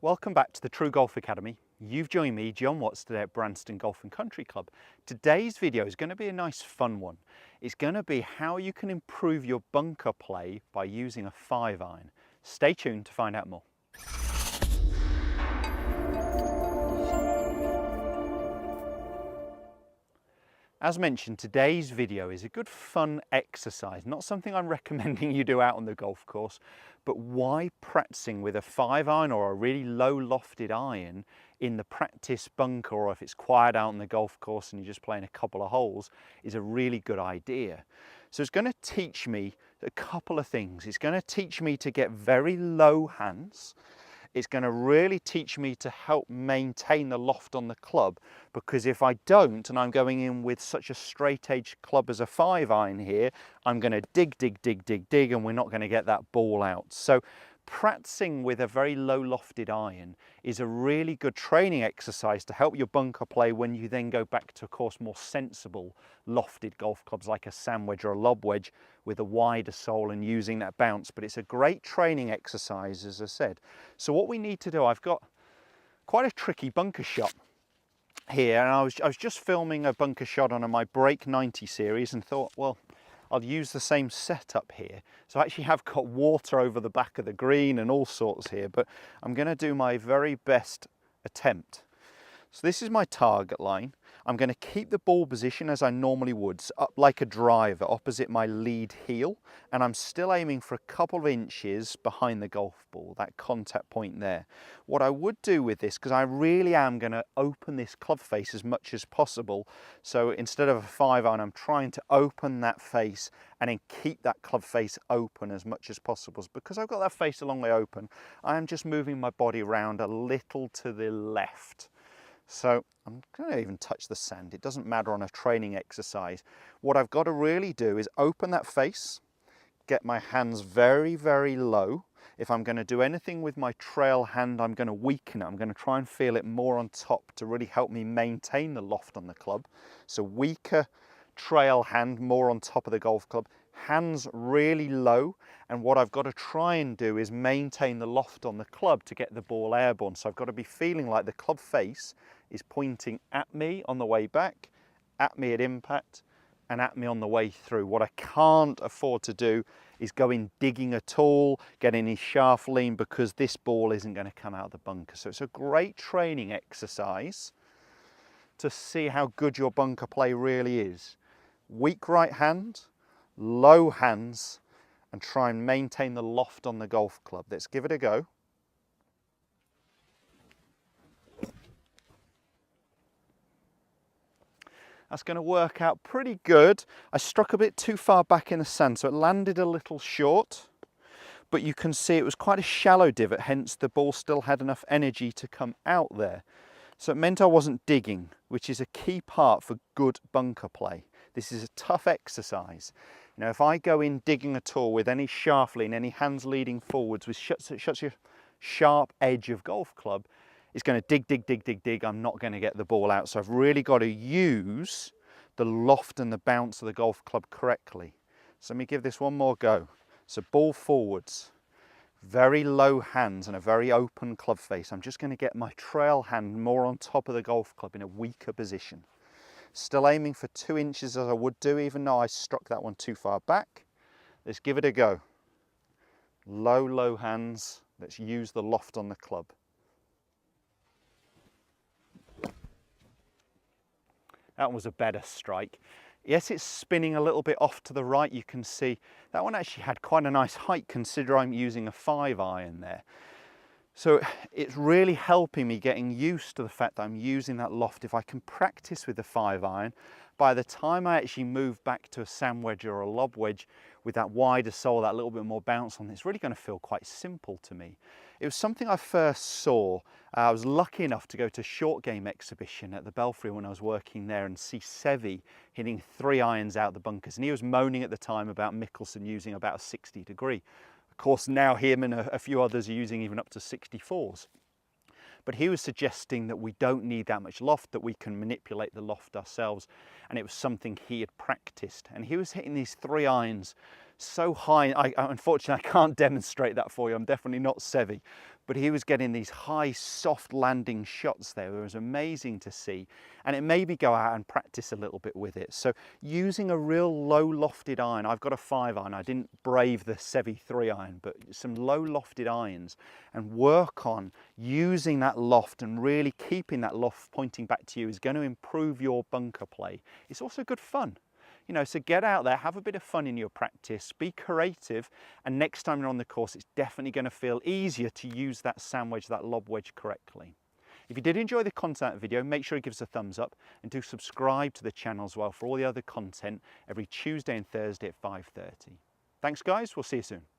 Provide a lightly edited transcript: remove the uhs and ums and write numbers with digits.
Welcome back to the TruGolf Academy. You've joined me, Jon Watts, today at Branston Golf and Country Club. Today's video is going to be a nice fun one. It's going to be how you can improve your bunker play by using a 5-iron. Stay tuned to find out more. As mentioned, today's video is a good fun exercise, not something I'm recommending you do out on the golf course, but why practicing with a 5-iron or a really low lofted iron in the practice bunker, or if it's quiet out on the golf course and you're just playing a couple of holes, is a really good idea. So it's going to teach me a couple of things. It's going to teach me to get very low hands. It's going to really teach me to help maintain the loft on the club, because if I don't, and I'm going in with such a straight edge club as a 5-iron here, I'm going to dig, and we're not going to get that ball out. So practicing with a very low lofted iron is a really good training exercise to help your bunker play when you then go back to, of course, more sensible lofted golf clubs like a sand wedge or a lob wedge with a wider sole and using that bounce. But it's a great training exercise, as I said. So what we need to do, I've got quite a tricky bunker shot here, and I was just filming a bunker shot on my Break 90 series and thought, well, I'll use the same setup here. So I actually have got water over the back of the green and all sorts here, but I'm going to do my very best attempt. So this is my target line. I'm going to keep the ball position as I normally would, so up like a driver opposite my lead heel, and I'm still aiming for a couple of inches behind the golf ball, that contact point there. What I would do with this, because I really am going to open this club face as much as possible, so instead of a 5-iron, I'm trying to open that face and then keep that club face open as much as possible. Because I've got that face a long way open, I am just moving my body around a little to the left. So I'm going to even touch the sand. It doesn't matter on a training exercise. What I've got to really do is open that face, get my hands very, very low. If I'm going to do anything with my trail hand, I'm going to weaken it. I'm going to try and feel it more on top to really help me maintain the loft on the club. So weaker trail hand, more on top of the golf club. Hands really low, and what I've got to try and do is maintain the loft on the club to get the ball airborne. So I've got to be feeling like the club face is pointing at me on the way back, at me at impact, and at me on the way through. What I can't afford to do is go in digging at all, get any shaft lean, because this ball isn't going to come out of the bunker. So it's a great training exercise to see how good your bunker play really is. Weak right hand, low hands, and try and maintain the loft on the golf club. Let's give it a go. That's going to work out pretty good. I struck a bit too far back in the sand, so it landed a little short, but you can see it was quite a shallow divot, hence the ball still had enough energy to come out there. So it meant I wasn't digging, which is a key part for good bunker play. This is a tough exercise. You know, if I go in digging at all with any shaft lean, any hands leading forwards with such a sharp edge of golf club, it's going to dig. I'm not going to get the ball out. So I've really got to use the loft and the bounce of the golf club correctly. So let me give this one more go. So ball forwards, very low hands and a very open club face. I'm just going to get my trail hand more on top of the golf club in a weaker position. Still aiming for 2 inches as I would do, even though I struck that one too far back. Let's give it a go. Low hands. Let's use the loft on the club. That was a better strike. Yes, it's spinning a little bit off to the right. You can see that one actually had quite a nice height, considering I'm using a 5-iron there. So it's really helping me getting used to the fact that I'm using that loft. If I can practice with the 5-iron, by the time I actually move back to a sand wedge or a lob wedge with that wider sole, that little bit more bounce on, it's really going to feel quite simple to me. It was something I first saw. I was lucky enough to go to a short game exhibition at the Belfry when I was working there and see Seve hitting 3 irons out the bunkers. And he was moaning at the time about Mickelson using about a 60 degree. Of course, now him and a few others are using even up to 64s. But he was suggesting that we don't need that much loft, that we can manipulate the loft ourselves. And it was something he had practiced. And he was hitting these 3 irons so high. Unfortunately, I can't demonstrate that for you. I'm definitely not Seve. but he was getting these high, soft landing shots there. It was amazing to see, and it made me go out and practice a little bit with it. So using a real low lofted iron, I've got a 5-iron. I didn't brave the Seve 3-iron, but some low lofted irons, and work on using that loft and really keeping that loft pointing back to you is going to improve your bunker play. It's also good fun. You know, so get out there, have a bit of fun in your practice, be creative, and next time you're on the course, it's definitely going to feel easier to use that sand wedge, that lob wedge correctly. If you did enjoy the content of the video, make sure you give us a thumbs up and do subscribe to the channel as well for all the other content every Tuesday and Thursday at 5:30. Thanks guys, we'll see you soon.